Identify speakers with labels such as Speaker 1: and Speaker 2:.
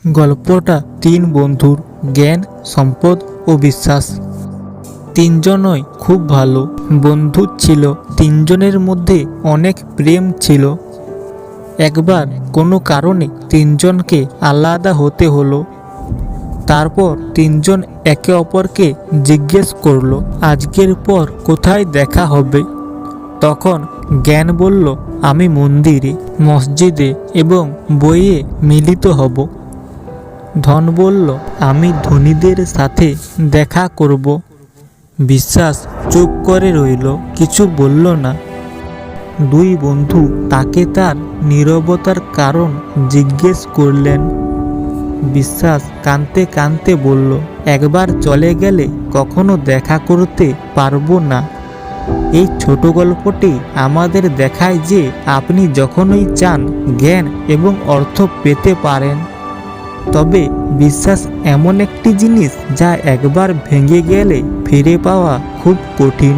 Speaker 1: গল্পটা তিন বন্ধুর, জ্ঞান, সম্পদ ও বিশ্বাস। তিনজনই খুব ভালো বন্ধু ছিল। তিনজনের মধ্যে অনেক প্রেম ছিল। একবার কোনো কারণে তিনজনকে আলাদা হতে হলো। তারপর তিনজন একে অপরকে জিজ্ঞেস করলো, আজকের পর কোথায় দেখা হবে? তখন জ্ঞান বলল, আমি মন্দিরে, মসজিদে এবং বইয়ে মিলিত হব। ধন বলল, আমি ধনীদের সাথে দেখা করব। বিশ্বাস চুপ করে রইল, কিছু বলল না। দুই বন্ধু তাকে তার নীরবতার কারণ জিজ্ঞেস করলেন। বিশ্বাস কাঁদতে কাঁদতে বলল, একবার চলে গেলে কখনো দেখা করতে পারবো না। এই ছোট গল্পটি আমাদের দেখায় যে আপনি যখনই চান জ্ঞান এবং অর্থ পেতে পারেন। তবে বিশ্বাস এমন একটি জিনিস যা একবার ভেঙে গেলে ফিরে পাওয়া খুব কঠিন।